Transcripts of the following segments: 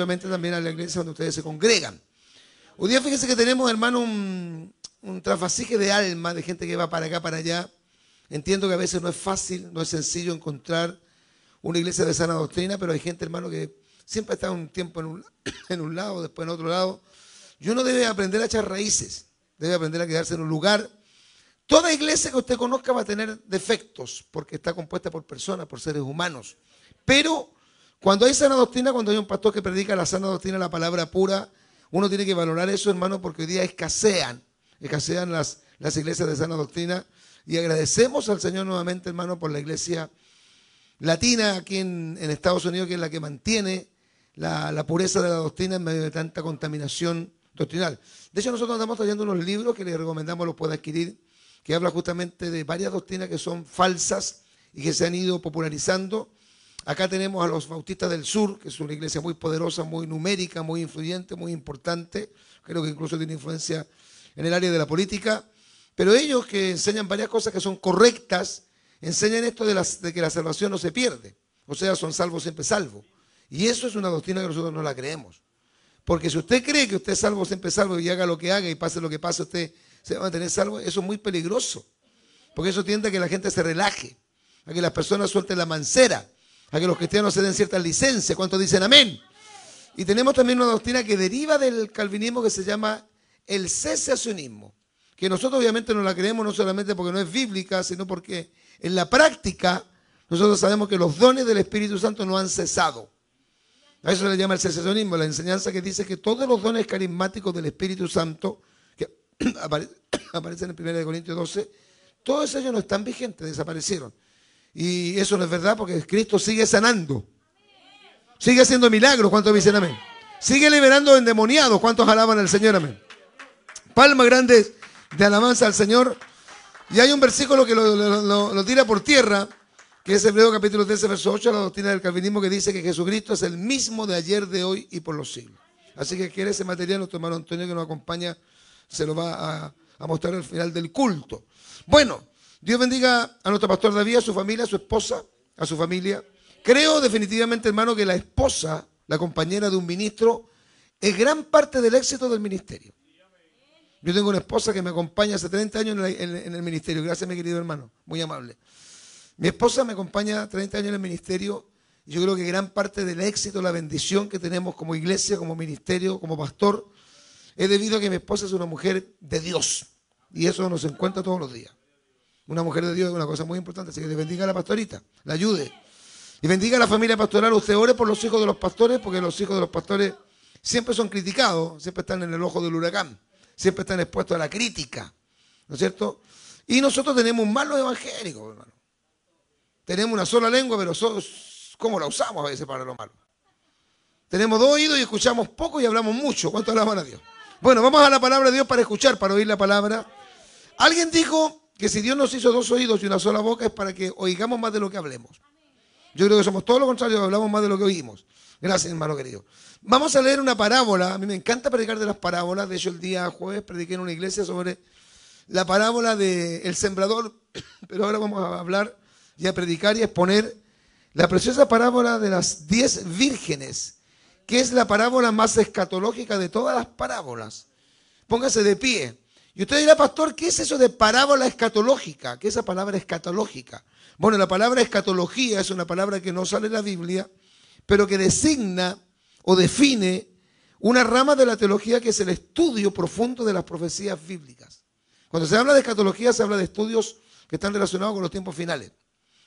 obviamente también a la iglesia donde ustedes se congregan. Hoy día fíjense que tenemos, hermano, un trasvasije de alma, de gente que va para acá, para allá. Entiendo que a veces no es fácil, no es sencillo encontrar una iglesia de sana doctrina, pero hay gente, hermano, que siempre está un tiempo en un lado, después en otro lado. Y uno debe aprender a echar raíces, debe aprender a quedarse en un lugar. Toda iglesia que usted conozca va a tener defectos, porque está compuesta por personas, por seres humanos. Pero cuando hay sana doctrina, cuando hay un pastor que predica la sana doctrina, la palabra pura, uno tiene que valorar eso, hermano, porque hoy día escasean las iglesias de sana doctrina. Y agradecemos al Señor nuevamente, hermano, por la iglesia latina aquí en Estados Unidos, que es la que mantiene la pureza de la doctrina en medio de tanta contaminación doctrinal. De hecho, nosotros andamos trayendo unos libros que les recomendamos los pueda adquirir, que habla justamente de varias doctrinas que son falsas y que se han ido popularizando. Acá tenemos a los Bautistas del Sur, que es una iglesia muy poderosa, muy numérica, muy influyente, muy importante. Creo que incluso tiene influencia en el área de la política. Pero ellos, que enseñan varias cosas que son correctas, enseñan esto de que la salvación no se pierde. O sea, son salvos siempre salvos. Y eso es una doctrina que nosotros no la creemos. Porque si usted cree que usted es salvo siempre salvo y haga lo que haga y pase lo que pase, usted se va a mantener salvo, eso es muy peligroso. Porque eso tiende a que la gente se relaje, a que las personas suelten la mancera, a que los cristianos se den ciertas licencias. ¿Cuántos dicen amén? Y tenemos también una doctrina que deriva del calvinismo que se llama el cesacionismo, que nosotros obviamente no la creemos no solamente porque no es bíblica, sino porque en la práctica nosotros sabemos que los dones del Espíritu Santo no han cesado. A eso se le llama el cesacionismo, la enseñanza que dice que todos los dones carismáticos del Espíritu Santo que aparecen en 1 Corintios 12, todos ellos no están vigentes, desaparecieron. Y eso no es verdad porque Cristo sigue sanando, sigue haciendo milagros. ¿Cuántos dicen amén? Sigue liberando endemoniados. ¿Cuántos alaban al Señor? Amén. Palmas grandes de alabanza al Señor. Y hay un versículo que lo tira por tierra, que es Hebreos capítulo 13, verso 8, la doctrina del calvinismo, que dice que Jesucristo es el mismo de ayer, de hoy y por los siglos. Así que quiere ese material, nuestro hermano Antonio que nos acompaña se lo va a mostrar al final del culto. Bueno, Dios bendiga a nuestro pastor David, a su familia, a su esposa, a su familia. Creo definitivamente, hermano, que la esposa, la compañera de un ministro, es gran parte del éxito del ministerio. Yo tengo una esposa que me acompaña hace 30 años en el ministerio. Gracias, mi querido hermano, muy amable. Mi esposa me acompaña 30 años en el ministerio y yo creo que gran parte del éxito, la bendición que tenemos como iglesia, como ministerio, como pastor, es debido a que mi esposa es una mujer de Dios y eso nos encuentra todos los días. Una mujer de Dios es una cosa muy importante, así que Dios bendiga a la pastorita, la ayude. Y bendiga a la familia pastoral. Usted ore por los hijos de los pastores, porque los hijos de los pastores siempre son criticados, siempre están en el ojo del huracán, siempre están expuestos a la crítica, ¿no es cierto? Y nosotros tenemos un malo evangélico, hermano. Tenemos una sola lengua, pero ¿cómo la usamos a veces para lo malo? Tenemos dos oídos y escuchamos poco y hablamos mucho. ¿Cuánto alaban a Dios? Bueno, vamos a la palabra de Dios para escuchar, para oír la palabra. Alguien dijo que si Dios nos hizo dos oídos y una sola boca es para que oigamos más de lo que hablemos. Yo creo que somos todo lo contrario, hablamos más de lo que oímos. Gracias, hermano querido. Vamos a leer una parábola. A mí me encanta predicar de las parábolas. De hecho, el día jueves prediqué en una iglesia sobre la parábola del sembrador. Pero ahora vamos a hablar y a predicar y a exponer la preciosa parábola de las 10 vírgenes, que es la parábola más escatológica de todas las parábolas. Póngase de pie. Y usted dirá, pastor, ¿qué es eso de parábola escatológica? ¿Qué es esa palabra escatológica? Bueno, la palabra escatología es una palabra que no sale en la Biblia, pero que designa o define una rama de la teología que es el estudio profundo de las profecías bíblicas. Cuando se habla de escatología, se habla de estudios que están relacionados con los tiempos finales,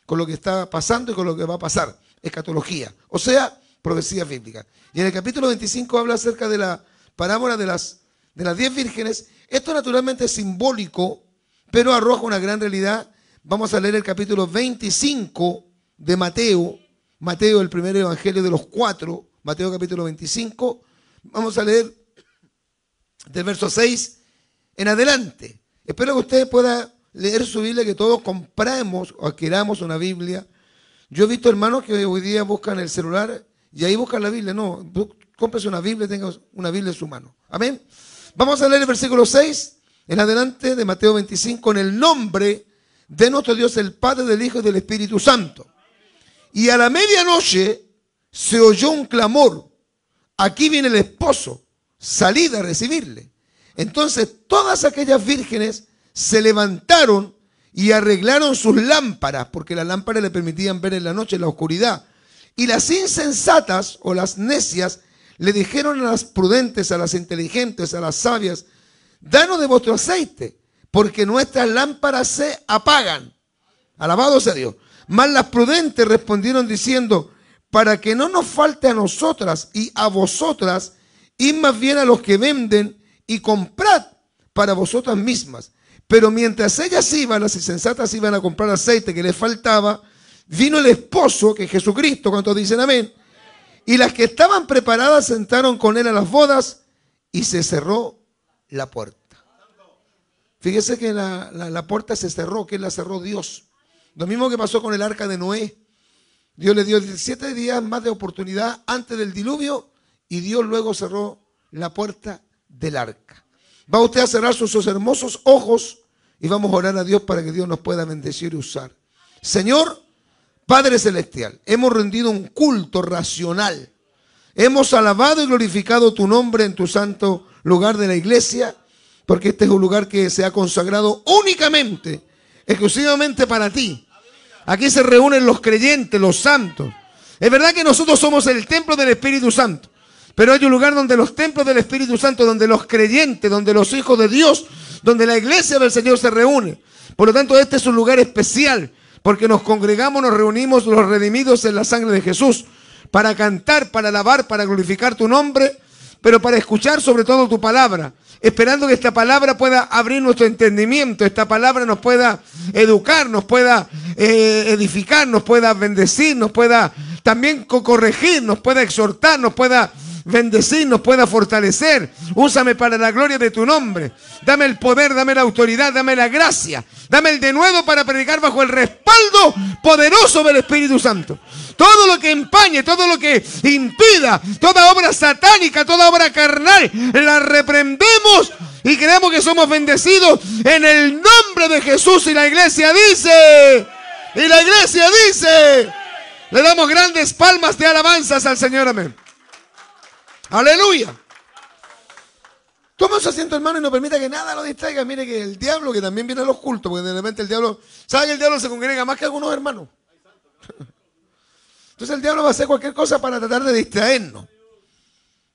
con lo que está pasando y con lo que va a pasar. Escatología, o sea, profecías bíblicas. Y en el capítulo 25 habla acerca de la parábola de las 10 vírgenes. Esto naturalmente es simbólico, pero arroja una gran realidad. Vamos a leer el capítulo 25 de Mateo. Mateo, el primer evangelio de los 4. Mateo capítulo 25. Vamos a leer del verso 6 en adelante. Espero que usted pueda leer su Biblia, que todos compramos o adquiramos una Biblia. Yo he visto hermanos que hoy día buscan el celular y ahí buscan la Biblia. No, cómprese una Biblia y tenga una Biblia en su mano. Amén. Vamos a leer el versículo 6 en adelante de Mateo 25. En el nombre de nuestro Dios, el Padre, del Hijo y del Espíritu Santo. Y a la medianoche se oyó un clamor. aquí viene el esposo, salid a recibirle. Entonces todas aquellas vírgenes se levantaron y arreglaron sus lámparas, porque las lámparas le permitían ver en la noche, en la oscuridad. Y las insensatas o las necias le dijeron a las prudentes, a las inteligentes, a las sabias: danos de vuestro aceite, porque nuestras lámparas se apagan. Alabado sea Dios. Mas las prudentes respondieron diciendo: para que no nos falte a nosotras y a vosotras, id más bien a los que venden y comprad para vosotras mismas. Pero mientras ellas iban, las insensatas iban a comprar aceite que les faltaba, vino el esposo, que es Jesucristo. ¿Cuántos dicen amén? Y las que estaban preparadas sentaron con él a las bodas y se cerró la puerta. Fíjese que la puerta se cerró, que la cerró Dios. Lo mismo que pasó con el arca de Noé. Dios le dio 17 días más de oportunidad antes del diluvio y Dios luego cerró la puerta del arca. Va usted a cerrar sus hermosos ojos y vamos a orar a Dios para que Dios nos pueda bendecir y usar. Señor, Padre Celestial, hemos rendido un culto racional. Hemos alabado y glorificado tu nombre en tu santo lugar de la iglesia, porque este es un lugar que se ha consagrado únicamente, exclusivamente para ti. Aquí se reúnen los creyentes, los santos. Es verdad que nosotros somos el templo del Espíritu Santo, pero hay un lugar donde los templos del Espíritu Santo, donde los creyentes, donde los hijos de Dios, donde la iglesia del Señor se reúne. Por lo tanto, este es un lugar especial, porque nos congregamos, nos reunimos los redimidos en la sangre de Jesús, para cantar, para alabar, para glorificar tu nombre, pero para escuchar sobre todo tu palabra, esperando que esta palabra pueda abrir nuestro entendimiento, esta palabra nos pueda educar, nos pueda edificar, nos pueda bendecir, nos pueda también corregir, nos pueda exhortar, nos pueda bendecir, nos pueda fortalecer. Úsame para la gloria de tu nombre. Dame el poder, dame la autoridad, dame la gracia, dame el denuedo para predicar bajo el respaldo poderoso del Espíritu Santo. Todo lo que empañe, todo lo que impida, toda obra satánica, toda obra carnal, la reprendemos y creemos que somos bendecidos en el nombre de Jesús. Y la iglesia dice, le damos grandes palmas de alabanzas al Señor. Amén. Aleluya. Toma su asiento, hermano, y no permita que nada lo distraiga. Mire que el diablo, que también viene a los cultos, porque de repente el diablo, ¿sabe que el diablo se congrega más que algunos hermanos? Entonces el diablo va a hacer cualquier cosa para tratar de distraernos,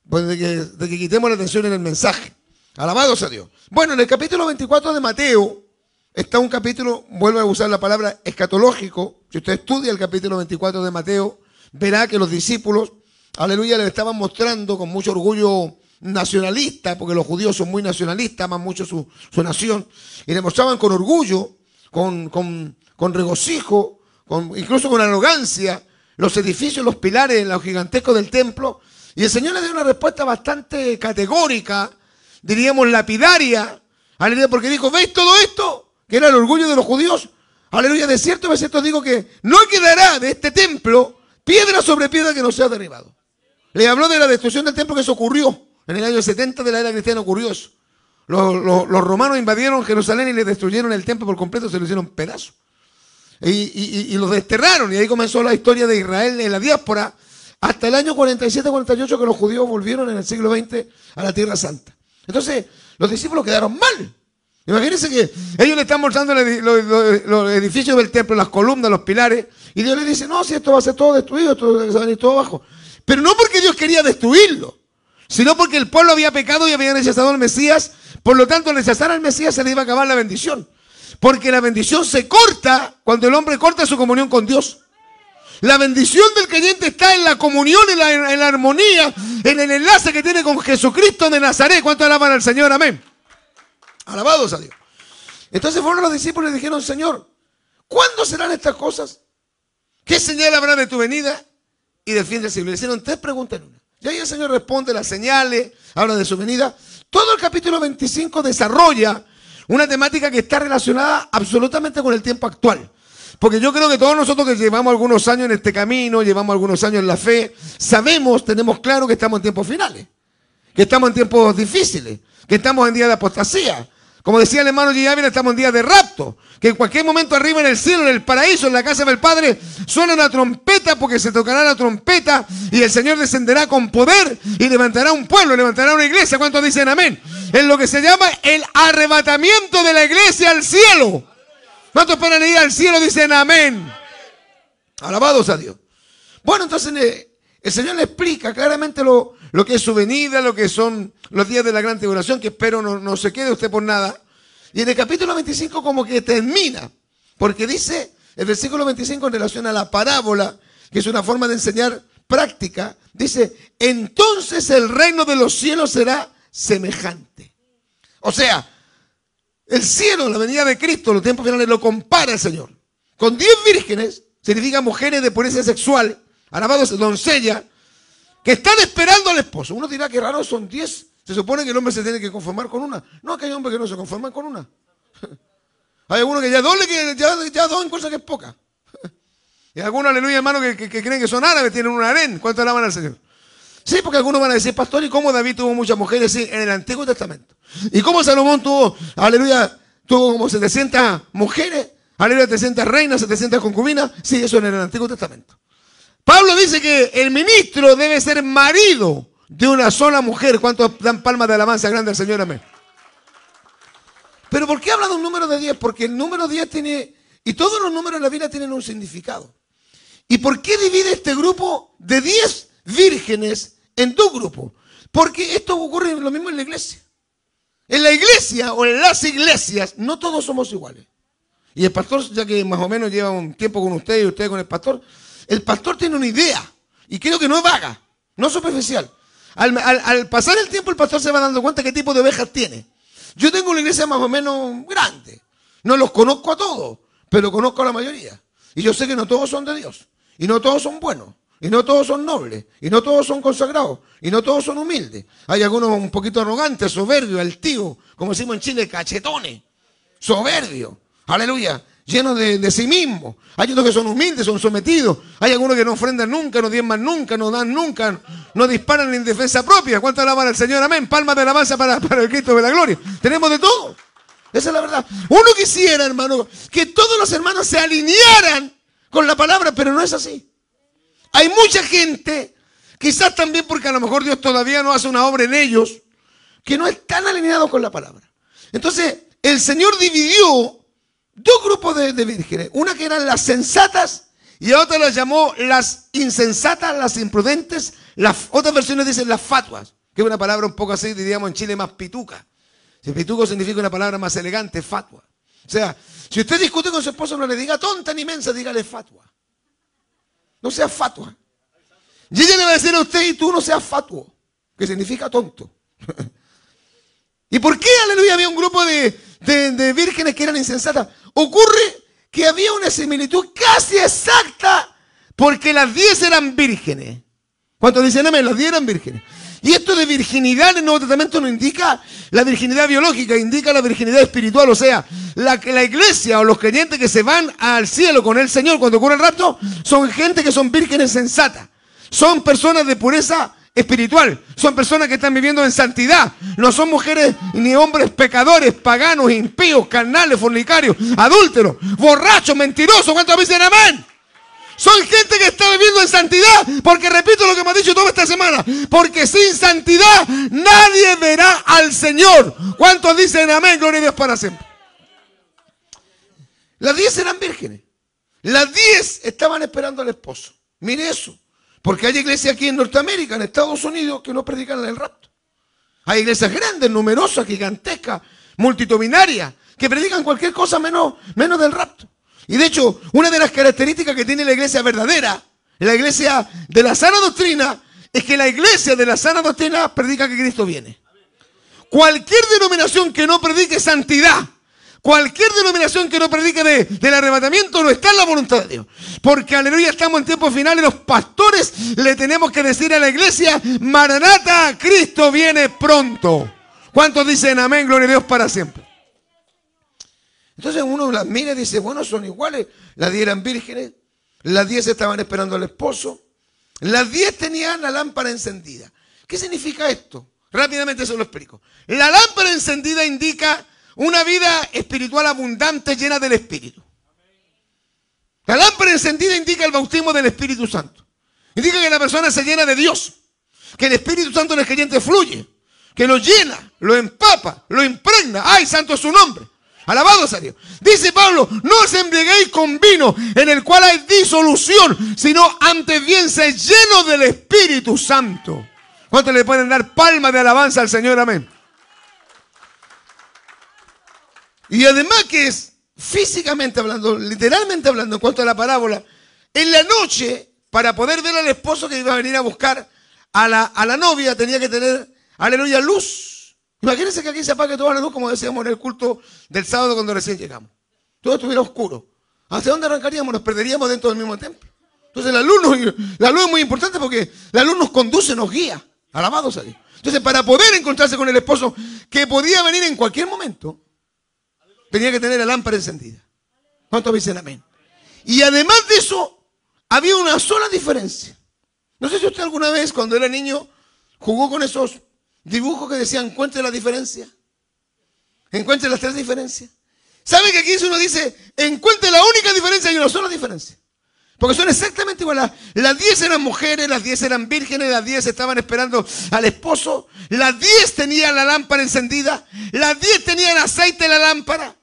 pues de que quitemos la atención en el mensaje. Alabado sea Dios. Bueno, en el capítulo 24 de Mateo está un capítulo, vuelvo a usar la palabra escatológico. Si usted estudia el capítulo 24 de Mateo, verá que los discípulos, aleluya, le estaban mostrando con mucho orgullo nacionalista, porque los judíos son muy nacionalistas, aman mucho su nación, y le mostraban con orgullo, con regocijo, incluso con arrogancia, los edificios, los pilares, los gigantescos del templo. Y el Señor le dio una respuesta bastante categórica, diríamos lapidaria, aleluya, porque dijo: ¿veis todo esto? Que era el orgullo de los judíos. Aleluya, de cierto digo que no quedará de este templo piedra sobre piedra que no sea derribado. Le habló de la destrucción del templo, que eso ocurrió. En el año 70 de la era cristiana ocurrió eso. Los romanos invadieron Jerusalén y le destruyeron el templo por completo, se lo hicieron pedazos. Y los desterraron, y ahí comenzó la historia de Israel en la diáspora, hasta el año 47-48, que los judíos volvieron en el siglo XX a la Tierra Santa. Entonces, los discípulos quedaron mal. Imagínense que ellos le están mostrando los edificios del templo, las columnas, los pilares, y Dios les dice: no, si esto va a ser todo destruido, esto va a venir todo abajo. Pero no porque Dios quería destruirlo, sino porque el pueblo había pecado y había rechazado al Mesías. Por lo tanto, al rechazar al Mesías se le iba a acabar la bendición. Porque la bendición se corta cuando el hombre corta su comunión con Dios. La bendición del creyente está en la comunión, en la armonía, en el enlace que tiene con Jesucristo de Nazaret. ¿Cuánto alaban al Señor? Amén. Alabados a Dios. Entonces fueron los discípulos y le dijeron: Señor, ¿cuándo serán estas cosas? ¿Qué señal habrá de tu venida y del fin del siglo? Le hicieron 3 preguntas en una. Y ahí el Señor responde las señales, habla de su venida. Todo el capítulo 25 desarrolla una temática que está relacionada absolutamente con el tiempo actual. Porque yo creo que todos nosotros que llevamos algunos años en este camino, llevamos algunos años en la fe, sabemos, tenemos claro que estamos en tiempos finales, que estamos en tiempos difíciles, que estamos en día de apostasía. Como decía el hermano G. Ávila, estamos en días de rapto. Que en cualquier momento arriba en el cielo, en el paraíso, en la casa del Padre, suena una trompeta porque se tocará la trompeta y el Señor descenderá con poder y levantará un pueblo, levantará una iglesia. ¿Cuántos dicen amén? En lo que se llama el arrebatamiento de la iglesia al cielo. ¿Cuántos esperan ir al cielo? Dicen amén. Alabados a Dios. Bueno, entonces el Señor le explica claramente lo que es su venida, lo que son los días de la gran tribulación, que espero no se quede usted por nada. Y en el capítulo 25 como que termina, porque dice el versículo 25 en relación a la parábola, que es una forma de enseñar práctica, dice, entonces el reino de los cielos será semejante. O sea, el cielo, la venida de Cristo, los tiempos finales, lo compara el Señor con 10 vírgenes, significa mujeres de pureza sexual, alabados, doncellas, que están esperando al esposo. Uno dirá que raro, son 10. Se supone que el hombre se tiene que conformar con una. No, que hay hombres que no se conforman con una. Hay algunos que ya dos encuentran que es poca. Y algunos, aleluya, hermano, que creen que son árabes, tienen un harén. ¿Cuánto alaban al Señor? Sí, porque algunos van a decir, pastor, ¿y cómo David tuvo muchas mujeres? Sí, en el Antiguo Testamento. ¿Y cómo Salomón tuvo, aleluya, tuvo como 700 mujeres? Aleluya, 700 reinas, 700 concubinas. Sí, eso en el Antiguo Testamento. Pablo dice que el ministro debe ser marido de una sola mujer. ¿Cuántos dan palmas de alabanza grande al Señor? Amén. Pero ¿por qué habla de un número de 10? Porque el número 10 tiene, y todos los números en la Biblia tienen un significado. ¿Y por qué divide este grupo de 10 vírgenes en 2 grupos? Porque esto ocurre lo mismo en la iglesia. En la iglesia o en las iglesias no todos somos iguales. Y el pastor, ya que más o menos lleva un tiempo con usted y usted con el pastor tiene una idea, y creo que no es vaga, no es superficial. Al pasar el tiempo el pastor se va dando cuenta qué tipo de ovejas tiene. Yo tengo una iglesia más o menos grande, no los conozco a todos, pero conozco a la mayoría. Y yo sé que no todos son de Dios, y no todos son buenos, y no todos son nobles, y no todos son consagrados, y no todos son humildes. Hay algunos un poquito arrogantes, soberbios, altivos, como decimos en Chile, cachetones, soberbios, aleluya, llenos de sí mismos. Hay otros que son humildes, son sometidos. Hay algunos que no ofrendan nunca, no diezman nunca, no dan nunca, no disparan en defensa propia. ¿Cuánto alaban al Señor? Amén. Palmas de alabanza para el Cristo de la gloria. Tenemos de todo. Esa es la verdad. Uno quisiera, hermano, que todos los hermanos se alinearan con la palabra, pero no es así. Hay mucha gente, quizás también porque a lo mejor Dios todavía no hace una obra en ellos, que no están alineados con la palabra. Entonces, el Señor dividió 2 grupos de vírgenes, una que eran las sensatas y a otra las llamó las insensatas, las imprudentes. Las otras versiones dicen las fatuas, que es una palabra un poco así, diríamos en Chile, más pituca. Si pituco significa una palabra más elegante, fatua. O sea, si usted discute con su esposo, no le diga tonta ni mensa, dígale fatua. No seas fatua. Y ella le va a decir a usted, y tú no seas fatuo, que significa tonto. ¿Y por qué, aleluya, había un grupo de vírgenes que eran insensatas? Ocurre que había una similitud casi exacta porque las 10 eran vírgenes. ¿Cuántos dicen amén? Las 10 eran vírgenes. Y esto de virginidad en el Nuevo Testamento no indica la virginidad biológica, indica la virginidad espiritual. O sea, la iglesia o los creyentes que se van al cielo con el Señor cuando ocurre el rapto son gente que son vírgenes sensatas. Son personas de pureza espiritual. Son personas que están viviendo en santidad. No son mujeres ni hombres pecadores, paganos, impíos, carnales, fornicarios, adúlteros, borrachos, mentirosos. ¿Cuántos dicen amén? Son gente que está viviendo en santidad. Porque repito lo que me ha dicho toda esta semana. Porque sin santidad nadie verá al Señor. ¿Cuántos dicen amén? Gloria a Dios para siempre. Las 10 eran vírgenes. Las 10 estaban esperando al esposo. Mire eso. Porque hay iglesias aquí en Norteamérica, en Estados Unidos, que no predican el rapto. Hay iglesias grandes, numerosas, gigantescas, multitudinarias, que predican cualquier cosa menos del rapto. Y de hecho, una de las características que tiene la iglesia verdadera, la iglesia de la sana doctrina, es que la iglesia de la sana doctrina predica que Cristo viene. Cualquier denominación que no predique santidad, cualquier denominación que no predique del arrebatamiento no está en la voluntad de Dios. Porque, aleluya, estamos en tiempos finales. Los pastores le tenemos que decir a la iglesia, Maranata, Cristo viene pronto. ¿Cuántos dicen amén? Gloria a Dios para siempre. Entonces uno las mira y dice, bueno, son iguales. Las 10 eran vírgenes, las 10 estaban esperando al esposo, las 10 tenían la lámpara encendida. ¿Qué significa esto? Rápidamente se lo explico. La lámpara encendida indica una vida espiritual abundante llena del Espíritu. La lámpara encendida indica el bautismo del Espíritu Santo. Indica que la persona se llena de Dios. Que el Espíritu Santo en el creyente fluye. Que lo llena, lo empapa, lo impregna. ¡Ay, santo es su nombre! Alabado sea Dios. Dice Pablo, no os embriaguéis con vino en el cual hay disolución, sino antes bien se lleno del Espíritu Santo. ¿Cuántos le pueden dar palmas de alabanza al Señor? Amén. Y además que es físicamente hablando, literalmente hablando, en cuanto a la parábola, en la noche, para poder ver al esposo que iba a venir a buscar a la novia, tenía que tener, aleluya, luz. Imagínense que aquí se apague toda la luz, como decíamos en el culto del sábado cuando recién llegamos. Todo estuviera oscuro. ¿Hacia dónde arrancaríamos? Nos perderíamos dentro del mismo templo. Entonces la luz es muy importante porque la luz nos conduce, nos guía. Alabado sea Dios. Entonces, para poder encontrarse con el esposo, que podía venir en cualquier momento, tenía que tener la lámpara encendida. ¿Cuántos dicen amén? Y además de eso, había una sola diferencia. No sé si usted alguna vez, cuando era niño, jugó con esos dibujos que decían, encuentre la diferencia. Encuentre las 3 diferencias. ¿Sabe que aquí uno dice, encuentre la única diferencia y una sola diferencia? Porque son exactamente iguales. Las 10 eran mujeres, las 10 eran vírgenes, las 10 estaban esperando al esposo. Las 10 tenían la lámpara encendida. Las 10 tenían aceite en la lámpara.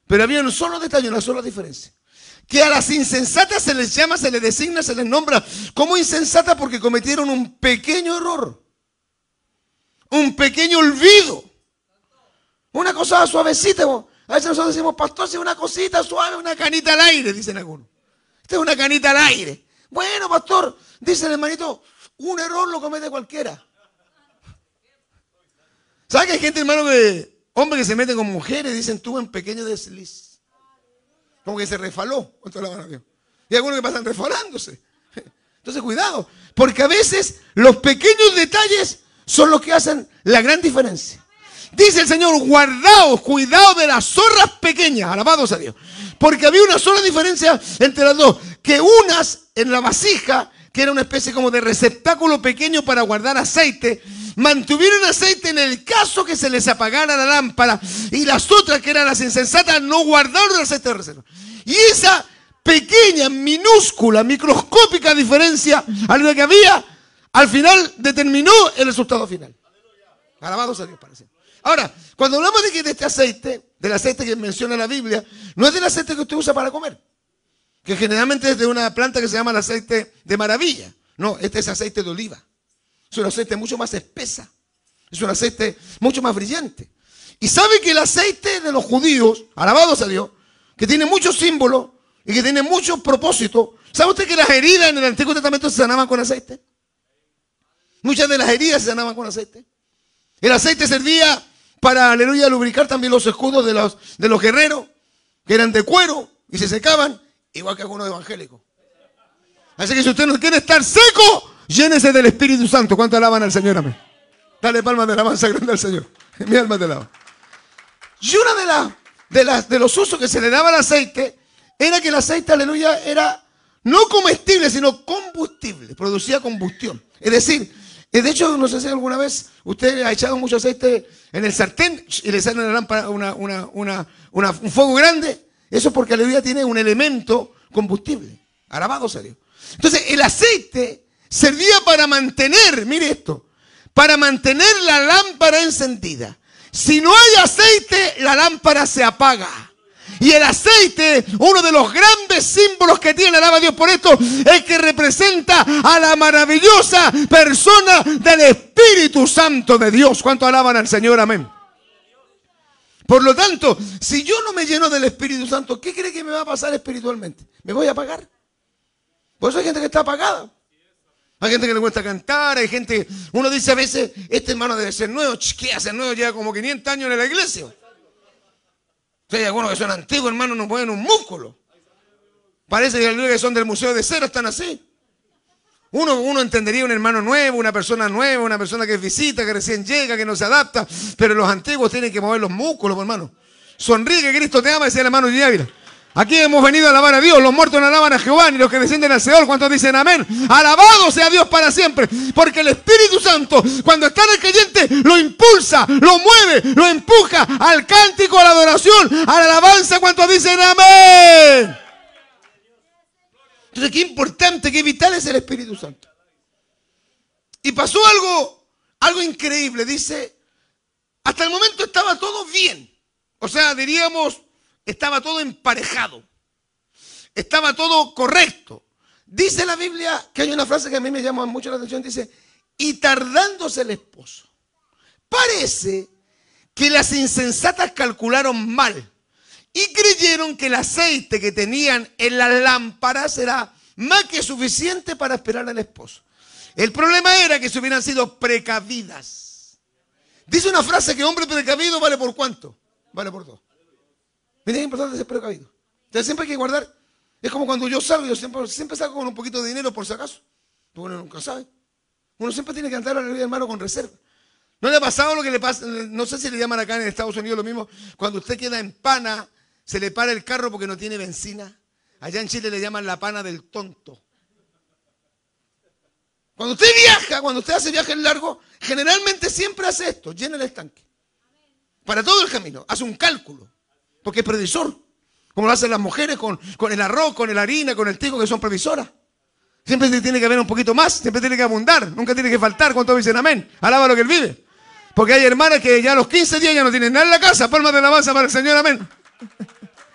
Pero había un solo detalle, una sola diferencia. Que a las insensatas se les llama, se les designa, se les nombra como insensatas porque cometieron un pequeño error. Un pequeño olvido. Una cosa suavecita. A veces nosotros decimos, pastor, si una cosita suave, una canita al aire, dicen algunos. Esta es una canita al aire. Bueno, pastor, dice el hermanito, un error lo comete cualquiera. ¿Sabe que hay gente, hermano, hombres que se meten con mujeres, dicen, tuve un pequeño desliz? Como que se resbaló. Y algunos que pasan resbalándose. Entonces, cuidado, porque a veces los pequeños detalles son los que hacen la gran diferencia. Dice el Señor, guardaos, cuidado de las zorras pequeñas, alabados a Dios. Porque había una sola diferencia entre las dos, que unas en la vasija, que era una especie como de receptáculo pequeño para guardar aceite, mantuvieron aceite en el caso que se les apagara la lámpara, y las otras, que eran las insensatas, no guardaron el aceite de reserva. Y esa pequeña, minúscula, microscópica diferencia a lo que había, al final determinó el resultado final. Alabados a Dios, parece. Ahora, cuando hablamos de este aceite, del aceite que menciona la Biblia, no es del aceite que usted usa para comer, que generalmente es de una planta que se llama el aceite de maravilla. No, este es aceite de oliva. Es un aceite mucho más espesa. Es un aceite mucho más brillante. Y sabe que el aceite de los judíos, alabados a Dios, que tiene muchos símbolos y que tiene muchos propósitos. ¿Sabe usted que las heridas en el Antiguo Testamento se sanaban con aceite? Muchas de las heridas se sanaban con aceite. El aceite servía para, aleluya, lubricar también los escudos de los guerreros, que eran de cuero y se secaban, igual que algunos evangélicos. Así que si usted no quiere estar seco, llénese del Espíritu Santo. ¿Cuánto alaban al Señor? Amén. Dale palmas de alabanza grande al Señor. Mi alma te alaba. Y una de los usos que se le daba al aceite era que el aceite, aleluya, era no comestible, sino combustible. Producía combustión. Es decir, de hecho, no sé si alguna vez usted ha echado mucho aceite en el sartén y le sale una lámpara, un fuego grande. Eso es porque, aleluya, tiene un elemento combustible. Alabado sea Dios. Entonces, el aceite servía para mantener, mire esto, para mantener la lámpara encendida. Si no hay aceite, la lámpara se apaga. Y el aceite, uno de los grandes símbolos que tiene, alaba a Dios por esto, es que representa a la maravillosa persona del Espíritu Santo de Dios. ¿Cuánto alaban al Señor? Amén. Por lo tanto, si yo no me lleno del Espíritu Santo, ¿qué cree que me va a pasar espiritualmente? ¿Me voy a apagar? Por eso hay gente que está apagada. Hay gente que le cuesta cantar, hay gente, uno dice a veces, este hermano debe ser nuevo. ¿Qué hace nuevo? Lleva como 500 años en la iglesia. Si hay algunos que son antiguos, hermanos, no mueven un músculo. Parece que son del Museo de Cera, están así. Uno entendería un hermano nuevo, una persona que visita, que recién llega, que no se adapta. Pero los antiguos tienen que mover los músculos, hermano. Sonríe que Cristo te ama, decía el hermano Ávila. Aquí hemos venido a alabar a Dios. Los muertos no alaban a Jehová, ni los que descienden al Seol. ¿Cuántos dicen amén? Alabado sea Dios para siempre. Porque el Espíritu Santo, cuando está en el creyente, lo impulsa, lo mueve, lo empuja al cántico, a la adoración, a la alabanza. ¿Cuántos dicen amén? Entonces, qué importante, qué vital es el Espíritu Santo. Y pasó algo increíble. Dice, hasta el momento estaba todo bien. O sea, diríamos, estaba todo emparejado. Estaba todo correcto. Dice la Biblia que hay una frase que a mí me llama mucho la atención. Dice, y tardándose el esposo. Parece que las insensatas calcularon mal y creyeron que el aceite que tenían en las lámparas era más que suficiente para esperar al esposo. El problema era que si hubieran sido precavidas. Dice una frase que hombre precavido vale por ¿cuánto? Vale por 2. Miren, es importante ser precavido. Entonces siempre hay que guardar. Es como cuando yo salgo, yo siempre salgo con un poquito de dinero por si acaso. Porque uno nunca sabe. Uno siempre tiene que andar a la vida, hermano, con reserva. ¿No le ha pasado lo que le pasa? No sé si le llaman acá en Estados Unidos lo mismo. Cuando usted queda en pana, se le para el carro porque no tiene benzina. Allá en Chile le llaman la pana del tonto. Cuando usted viaja, cuando usted hace viajes largos, generalmente siempre hace esto, llena el estanque. Para todo el camino, hace un cálculo. Porque es previsor. Como lo hacen las mujeres con el arroz, con la harina, con el trigo, que son previsoras. Siempre tiene que haber un poquito más, siempre tiene que abundar, nunca tiene que faltar. ¿Cuántos dicen amén? Alaba lo que él vive. Porque hay hermanas que ya a los 15 días ya no tienen nada en la casa. Palmas de alabanza para el Señor, amén.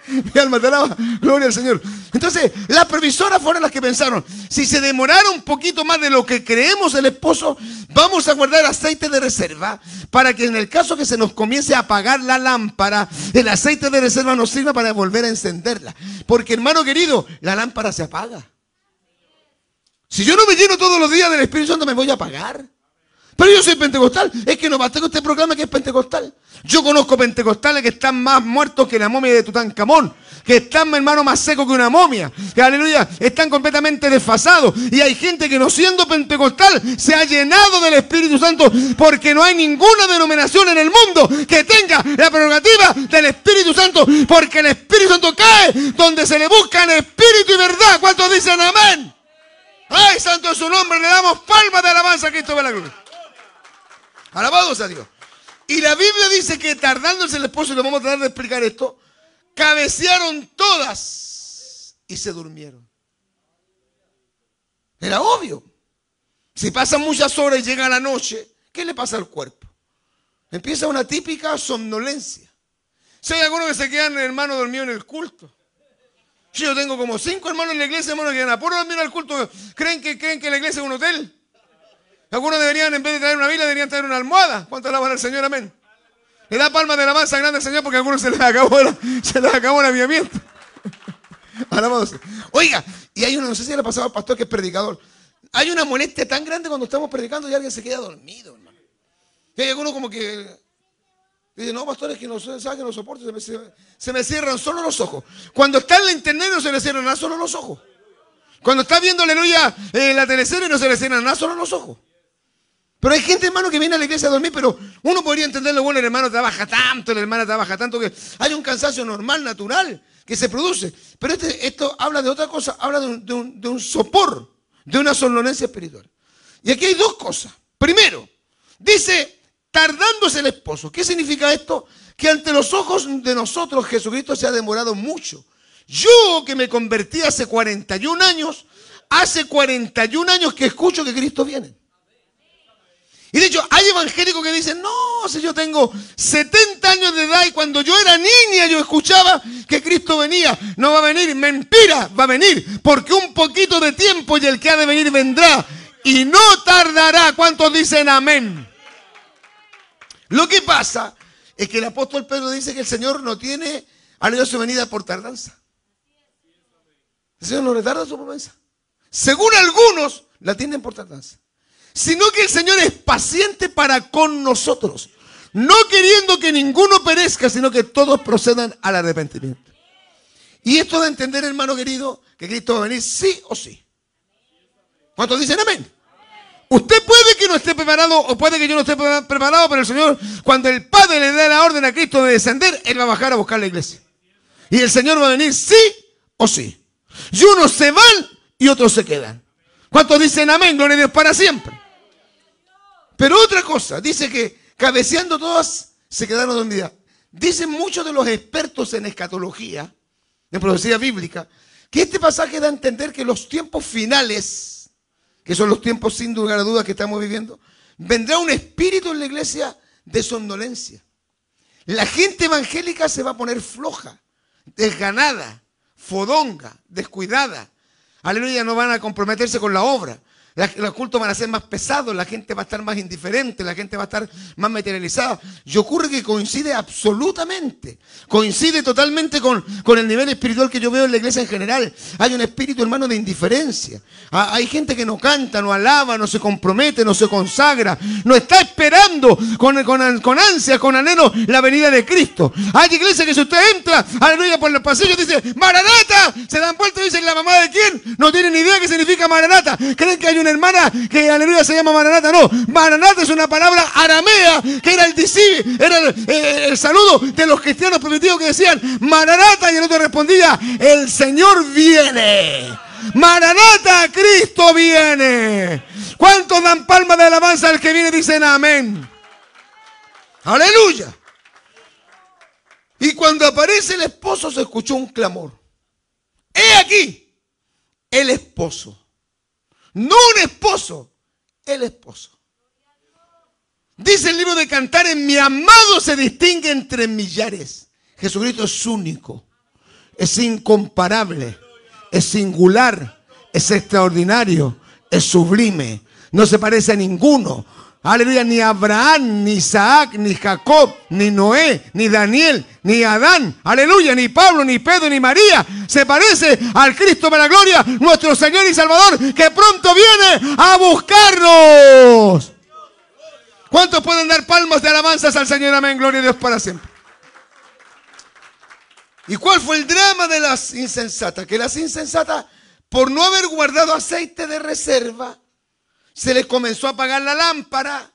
Mi alma te alaba, gloria al Señor. Entonces, las previsoras fueron las que pensaron, si se demorara un poquito más de lo que creemos el esposo, vamos a guardar aceite de reserva para que en el caso que se nos comience a apagar la lámpara, el aceite de reserva nos sirva para volver a encenderla. Porque, hermano querido, la lámpara se apaga. Si yo no me lleno todos los días del Espíritu Santo, me voy a apagar. Pero yo soy pentecostal. Es que no basta que usted proclame que es pentecostal. Yo conozco pentecostales que están más muertos que la momia de Tutankamón. Que están, hermano, más secos que una momia. Que, aleluya, están completamente desfasados. Y hay gente que no siendo pentecostal se ha llenado del Espíritu Santo. Porque no hay ninguna denominación en el mundo que tenga la prerrogativa del Espíritu Santo. Porque el Espíritu Santo cae donde se le busca en espíritu y verdad. ¿Cuántos dicen amén? ¡Ay, santo es su nombre! Le damos palmas de alabanza a Cristo de la cruz. Alabados a Dios. Y la Biblia dice que tardándose el esposo, y le vamos a tratar de explicar esto, cabecearon todas y se durmieron. Era obvio. Si pasan muchas horas y llega la noche, ¿qué le pasa al cuerpo? Empieza una típica somnolencia. Si hay algunos que se quedan, hermano, dormidos en el culto. Yo tengo como 5 hermanos en la iglesia, hermano, que quedan a puro dormir al culto. ¿Creen que la iglesia es un hotel? Algunos deberían, en vez de traer una Biblia, deberían traer una almohada. ¿Cuánto alaban al Señor? Amén. Le da palmas de alabanza grande al Señor porque a algunos se les acabó el avivamiento. Alabados. Oiga, y hay uno, no sé si le ha pasado al pastor que es predicador. Hay una molestia tan grande cuando estamos predicando y alguien se queda dormido, hermano. Y hay algunos como que dice, no, pastor, es que no sabe que no soporto, se me cierran solo los ojos. Cuando está en la internet no se le cierran nada, solo los ojos. Cuando está viendo, aleluya, la teleserie no se le cierran nada, solo los ojos. Pero hay gente, hermano, que viene a la iglesia a dormir, pero uno podría entenderlo, bueno, el hermano trabaja tanto, la hermana trabaja tanto, que hay un cansancio normal, natural, que se produce. Pero esto habla de otra cosa, habla de un sopor, de una somnolencia espiritual. Y aquí hay dos cosas. Primero, dice, tardándose el esposo. ¿Qué significa esto? Que ante los ojos de nosotros Jesucristo se ha demorado mucho. Yo que me convertí hace 41 años, hace 41 años que escucho que Cristo viene. Y de hecho, hay evangélicos que dicen, no, si yo tengo 70 años de edad y cuando yo era niña yo escuchaba que Cristo venía. No va a venir, mentira, va a venir. Porque un poquito de tiempo y el que ha de venir vendrá. Y no tardará. ¿Cuántos dicen amén? Lo que pasa es que el apóstol Pedro dice que el Señor no tiene, aleluya, su venida por tardanza. El Señor no retarda su promesa. Según algunos, la tienen por tardanza. Sino que el Señor es paciente para con nosotros, no queriendo que ninguno perezca, sino que todos procedan al arrepentimiento. Y esto de entender, hermano querido, que Cristo va a venir sí o sí. ¿Cuántos dicen amén? Usted puede que no esté preparado o puede que yo no esté preparado, pero el Señor, cuando el Padre le dé la orden a Cristo de descender, Él va a bajar a buscar la iglesia. Y el Señor va a venir sí o sí. Y unos se van y otros se quedan. ¿Cuántos dicen amén? Gloria a Dios para siempre. Pero otra cosa, dice que cabeceando todas se quedaron dormidas. Dicen muchos de los expertos en escatología, en profecía bíblica, que este pasaje da a entender que los tiempos finales, que son los tiempos sin lugar a dudas que estamos viviendo, vendrá un espíritu en la iglesia de somnolencia. La gente evangélica se va a poner floja, desganada, fodonga, descuidada. Aleluya, no van a comprometerse con la obra. Los cultos van a ser más pesados, la gente va a estar más indiferente, la gente va a estar más materializada. Y ocurre que coincide absolutamente, coincide totalmente con el nivel espiritual que yo veo en la iglesia en general. Hay un espíritu, hermano, de indiferencia. Hay gente que no canta, no alaba, no se compromete, no se consagra, no está esperando con ansia, con anhelo la venida de Cristo. Hay iglesias que si usted entra, aleluya, por los pasillos dice Maranata, se dan vuelta y dicen ¿la mamá de quién? No tienen ni idea qué significa Maranata. Creen que hay una hermana que aleluya se llama Maranata. No, Maranata es una palabra aramea que era el saludo de los cristianos primitivos que decían Maranata, y el otro respondía el Señor viene. Maranata, Cristo viene. ¿Cuántos dan palmas de alabanza al que viene? Dicen amén. Aleluya. Y cuando aparece el esposo se escuchó un clamor. He aquí el esposo. No un esposo, el esposo. Dice el libro de Cantares, mi amado se distingue entre millares. Jesucristo es único, es incomparable, es singular, es extraordinario, es sublime. No se parece a ninguno. Aleluya, ni Abraham, ni Isaac, ni Jacob, ni Noé, ni Daniel, ni Adán. Aleluya, ni Pablo, ni Pedro, ni María. Se parece al Cristo de la gloria, nuestro Señor y Salvador, que pronto viene a buscarnos. ¿Cuántos pueden dar palmas de alabanzas al Señor? Amén, gloria a Dios para siempre. ¿Y cuál fue el drama de las insensatas? Que las insensatas, por no haber guardado aceite de reserva, se les comenzó a apagar la lámpara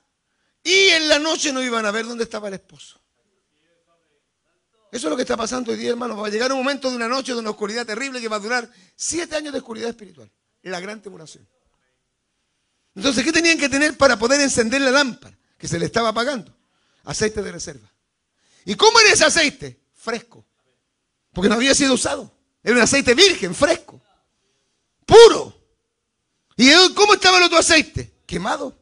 y en la noche no iban a ver dónde estaba el esposo. Eso es lo que está pasando hoy día, hermano. Va a llegar un momento de una noche de una oscuridad terrible que va a durar 7 años de oscuridad espiritual. La gran tribulación. Entonces, ¿qué tenían que tener para poder encender la lámpara que se le estaba apagando? Aceite de reserva. ¿Y cómo era ese aceite? Fresco. Porque no había sido usado. Era un aceite virgen, fresco. Puro. ¿Y cómo estaba el otro aceite? Quemado.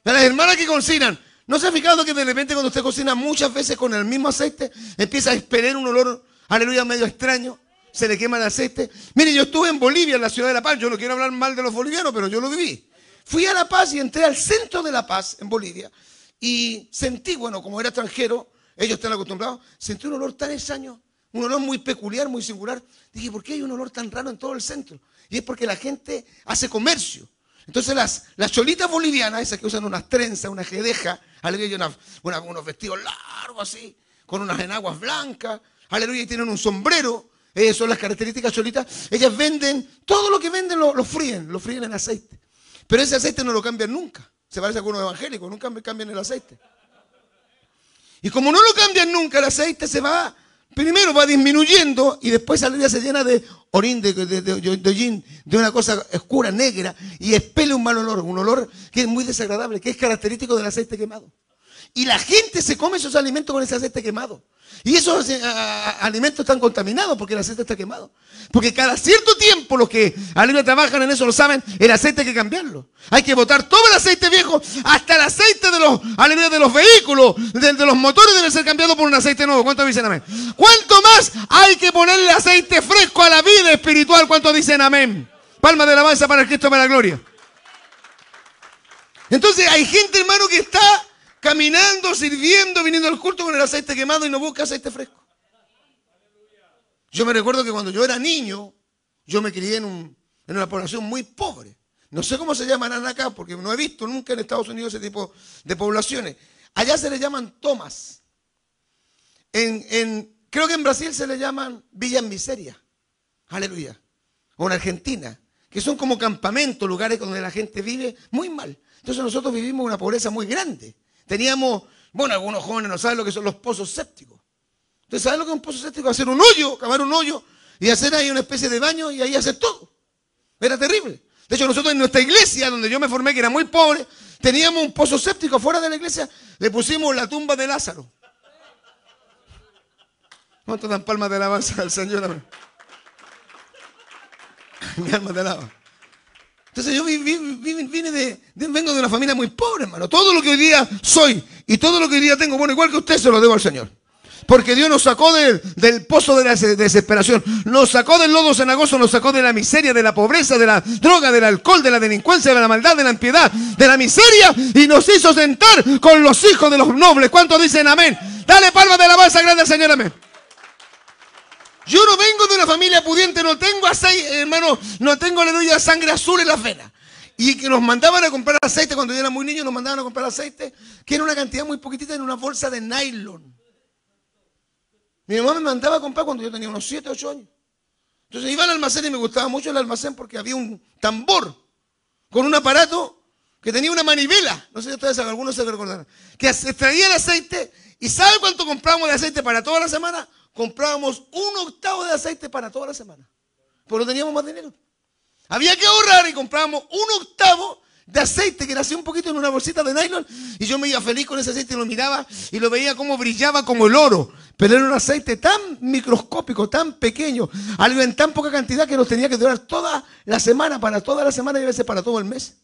Las hermanas que cocinan, ¿no se ha fijado que de repente cuando usted cocina muchas veces con el mismo aceite, empieza a expeler un olor, aleluya, medio extraño? Se le quema el aceite. Mire, yo estuve en Bolivia, en la ciudad de La Paz. Yo no quiero hablar mal de los bolivianos, pero yo lo viví. Fui a La Paz y entré al centro de La Paz, en Bolivia. Y sentí, bueno, como era extranjero, ellos están acostumbrados, sentí un olor tan extraño, un olor muy peculiar, muy singular. Dije, ¿por qué hay un olor tan raro en todo el centro? Y es porque la gente hace comercio. Entonces las cholitas bolivianas, esas que usan unas trenzas, una jedeja, aleluya, unos vestidos largos así, con unas enaguas blancas, aleluya, y tienen un sombrero, son las características cholitas. Ellas venden, todo lo que venden lo fríen en aceite. Pero ese aceite no lo cambian nunca. Se parece a algunos evangélicos, nunca cambian el aceite. Y como no lo cambian nunca, el aceite se va, primero va disminuyendo y después aleluya se llena de orín, de una cosa oscura, negra, y expele un mal olor, un olor que es muy desagradable, que es característico del aceite quemado. Y la gente se come esos alimentos con ese aceite quemado. Y esos alimentos están contaminados porque el aceite está quemado. Porque cada cierto tiempo los que aleluya trabajan en eso lo saben, el aceite hay que cambiarlo. Hay que botar todo el aceite viejo, hasta el aceite de los, aleluya, de los vehículos, de los motores debe ser cambiado por un aceite nuevo. ¿Cuántos dicen amén? ¿Cuánto más hay que ponerle aceite fresco a la vida espiritual? ¿Cuántos dicen amén? Palma de alabanza para el Cristo de la gloria. Entonces hay gente, hermano, que está caminando, sirviendo, viniendo al culto con el aceite quemado y no busca aceite fresco. Yo me recuerdo que cuando yo era niño, yo me crié en una población muy pobre. No sé cómo se llaman acá, porque no he visto nunca en Estados Unidos ese tipo de poblaciones. Allá se le llaman tomas. Creo que en Brasil se le llaman villas miseria. Aleluya. O en Argentina, que son como campamentos, lugares donde la gente vive muy mal. Entonces nosotros vivimos una pobreza muy grande. Teníamos, bueno, algunos jóvenes no saben lo que son los pozos sépticos. ¿Usted sabe lo que es un pozo séptico? Hacer un hoyo, cavar un hoyo y hacer ahí una especie de baño y ahí hacer todo. Era terrible. De hecho, nosotros en nuestra iglesia, donde yo me formé, que era muy pobre, teníamos un pozo séptico afuera de la iglesia, le pusimos la tumba de Lázaro. ¿Cuánto dan palmas de alabanza al Señor? Amén. Mi alma te alaba. Entonces yo vengo de una familia muy pobre, hermano. Todo lo que hoy día soy y todo lo que hoy día tengo, bueno, igual que usted, se lo debo al Señor. Porque Dios nos sacó del pozo de la desesperación, nos sacó del lodo cenagoso, nos sacó de la miseria, de la pobreza, de la droga, del alcohol, de la delincuencia, de la maldad, de la impiedad, de la miseria, y nos hizo sentar con los hijos de los nobles. ¿Cuántos dicen amén? Dale palmas de alabanza grande al Señor, amén. Yo no vengo de una familia pudiente, no tengo aceite, hermano, no tengo, aleluya, sangre azul en las venas. Y que nos mandaban a comprar aceite, cuando yo era muy niño, nos mandaban a comprar aceite, que era una cantidad muy poquitita en una bolsa de nylon. Mi mamá me mandaba a comprar cuando yo tenía unos 7, 8 años. Entonces iba al almacén y me gustaba mucho el almacén porque había un tambor con un aparato que tenía una manivela. No sé si ustedes saben, algunos se recordarán. Que extraía el aceite. ¿Y sabe cuánto comprábamos de aceite para toda la semana? Comprábamos 1/8 de aceite para toda la semana. Porque no teníamos más dinero. Había que ahorrar y comprábamos 1/8 de aceite que era así un poquito en una bolsita de nylon. Y yo me iba feliz con ese aceite y lo miraba y lo veía como brillaba como el oro. Pero era un aceite tan microscópico, tan pequeño, algo en tan poca cantidad que nos tenía que durar toda la semana, para toda la semana y a veces para todo el mes.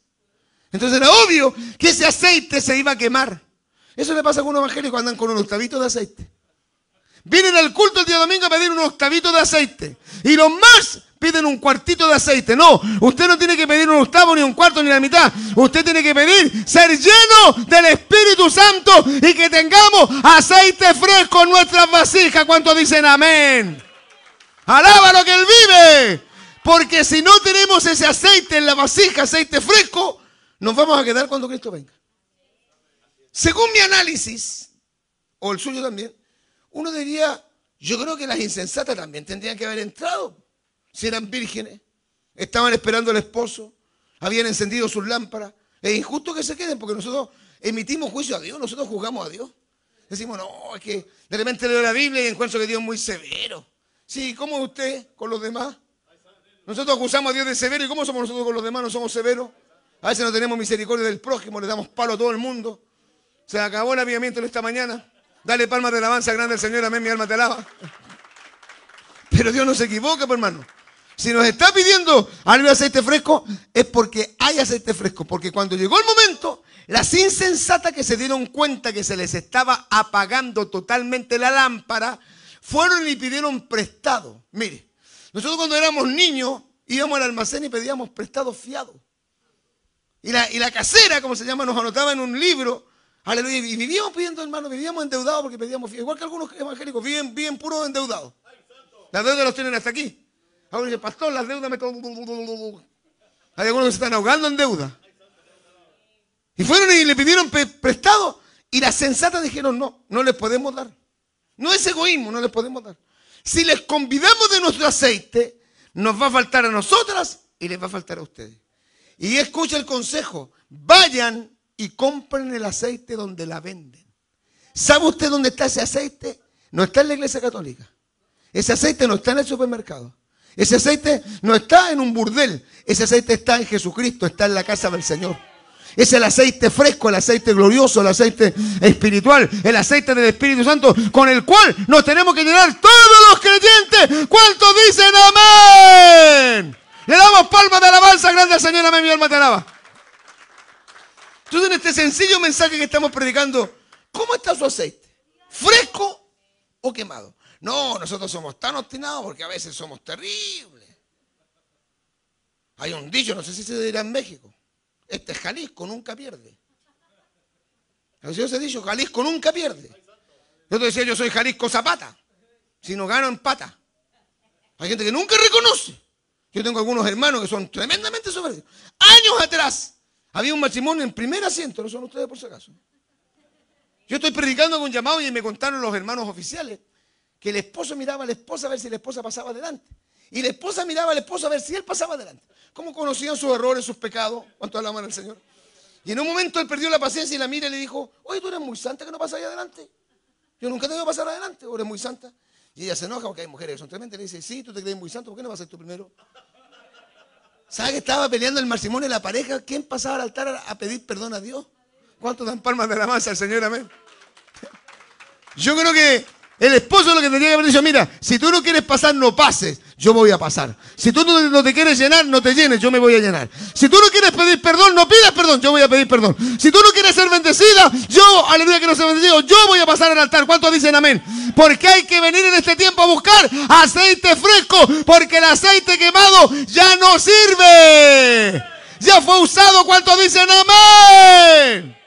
Entonces era obvio que ese aceite se iba a quemar. Eso le pasa a algunos evangélicos, andan con un octavito de aceite. Vienen al culto el día domingo a pedir un octavito de aceite. Y los más piden un cuartito de aceite. No, usted no tiene que pedir un octavo, ni un cuarto, ni la mitad. Usted tiene que pedir ser lleno del Espíritu Santo y que tengamos aceite fresco en nuestras vasijas. ¿Cuántos dicen amén? Alaba lo que Él vive. Porque si no tenemos ese aceite en la vasija, aceite fresco, nos vamos a quedar cuando Cristo venga. Según mi análisis, o el suyo también, uno diría, yo creo que las insensatas también tendrían que haber entrado. Si eran vírgenes, estaban esperando al esposo, habían encendido sus lámparas. Es injusto que se queden porque nosotros emitimos juicio a Dios, nosotros juzgamos a Dios. Decimos, no, es que de repente leo la Biblia y encuentro que Dios es muy severo. Sí, ¿cómo es usted con los demás? Nosotros acusamos a Dios de severo, ¿y cómo somos nosotros con los demás? ¿No somos severos? A veces no tenemos misericordia del prójimo, le damos palo a todo el mundo. Se acabó el avivamiento en esta mañana. Dale palmas de alabanza grande al Señor, amén, mi alma te alaba. Pero Dios no se equivoca, pues, hermano. Si nos está pidiendo algo de aceite fresco, es porque hay aceite fresco. Porque cuando llegó el momento, las insensatas que se dieron cuenta que se les estaba apagando totalmente la lámpara, fueron y pidieron prestado. Mire, nosotros cuando éramos niños, íbamos al almacén y pedíamos prestado fiado. Y la casera, como se llama, nos anotaba en un libro. Aleluya, y vivíamos pidiendo, hermano, vivíamos endeudados porque pedíamos, igual que algunos evangélicos, viven puros endeudados. Las deudas los tienen hasta aquí. Ahora dice, pastor, las deudas me... Hay algunos que se están ahogando en deuda. Y fueron y le pidieron prestado y las sensatas dijeron, no les podemos dar. No es egoísmo, no les podemos dar. Si les convidamos de nuestro aceite, nos va a faltar a nosotras y les va a faltar a ustedes. Y escucha el consejo, vayan y compren el aceite donde la venden. ¿Sabe usted dónde está ese aceite? No está en la iglesia católica. Ese aceite no está en el supermercado. Ese aceite no está en un burdel. Ese aceite está en Jesucristo, está en la casa del Señor. Es el aceite fresco, el aceite glorioso, el aceite espiritual, el aceite del Espíritu Santo, con el cual nos tenemos que llenar todos los creyentes. ¿Cuántos dicen amén? Le damos palmas de alabanza grande al Señor, amén, mi alma te alaba. Entonces, en este sencillo mensaje que estamos predicando, ¿cómo está su aceite? ¿Fresco o quemado? No, nosotros somos tan obstinados porque a veces somos terribles. Hay un dicho, no sé si se dirá en México. Este Jalisco nunca pierde. ¿No se dicho? Jalisco nunca pierde. Yo te decía, yo soy Jalisco Zapata. Si no gano, empata. Hay gente que nunca reconoce. Yo tengo algunos hermanos que son tremendamente soberbios. Años atrás había un matrimonio en primer asiento, no son ustedes por si acaso. Yo estoy predicando con un llamado y me contaron los hermanos oficiales que el esposo miraba a la esposa a ver si la esposa pasaba adelante. Y la esposa miraba al esposo a ver si él pasaba adelante. ¿Cómo conocían sus errores, sus pecados? ¿Cuánto alaban al Señor? Y en un momento él perdió la paciencia y la mira y le dijo, oye, tú eres muy santa que no pasas ahí adelante. Yo nunca te voy a pasar adelante, o eres muy santa. Y ella se enoja porque hay mujeres que son tremendas. Le dice, sí, tú te crees muy santo, ¿por qué no vas a ser tú primero? ¿Sabes que estaba peleando el matrimonio de la pareja? ¿Quién pasaba al altar a pedir perdón a Dios? ¿Cuántos dan palmas de alabanza al Señor? Amén. Yo creo que el esposo es lo que tendría que haber dicho, mira, si tú no quieres pasar, no pases, yo voy a pasar. Si tú no te quieres llenar, no te llenes, yo me voy a llenar. Si tú no quieres pedir perdón, no pidas perdón, yo voy a pedir perdón. Si tú no quieres ser bendecida, yo, aleluya, quiero ser bendecido, yo voy a pasar al altar. ¿Cuántos dicen amén? Porque hay que venir en este tiempo a buscar aceite fresco, porque el aceite quemado ya no sirve. Ya fue usado. ¿Cuántos dicen amén?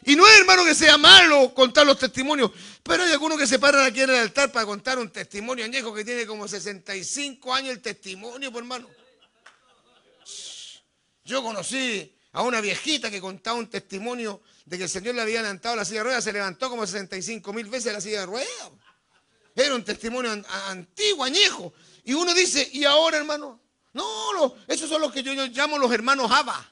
Y no es, hermano, que sea malo contar los testimonios, pero hay algunos que se paran aquí en el altar para contar un testimonio añejo que tiene como 65 años el testimonio, pues, hermano. Yo conocí a una viejita que contaba un testimonio de que el Señor le había levantado la silla de ruedas, se levantó como 65,000 veces la silla de ruedas. Era un testimonio antiguo, añejo. Y uno dice, ¿y ahora, hermano? No, esos son los que yo llamo los hermanos Abba.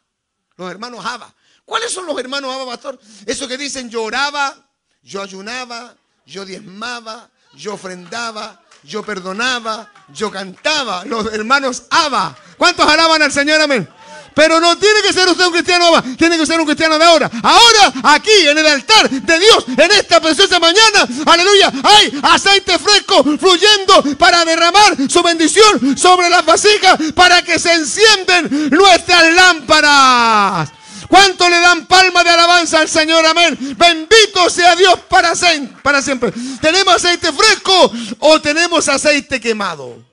Los hermanos Abba. ¿Cuáles son los hermanos Abba, pastor? Esos que dicen, yo oraba, yo ayunaba, yo diezmaba, yo ofrendaba, yo perdonaba, yo cantaba. Los hermanos Abba. ¿Cuántos alaban al Señor? Amén. Pero no tiene que ser usted un cristiano Abba, tiene que ser un cristiano de ahora. Ahora, aquí en el altar de Dios, en esta preciosa mañana, aleluya, hay aceite fresco fluyendo para derramar su bendición sobre las vasijas para que se encienden nuestras lámparas. ¿Cuánto le dan palma de alabanza al Señor? Amén. Bendito sea Dios para siempre. ¿Tenemos aceite fresco o tenemos aceite quemado?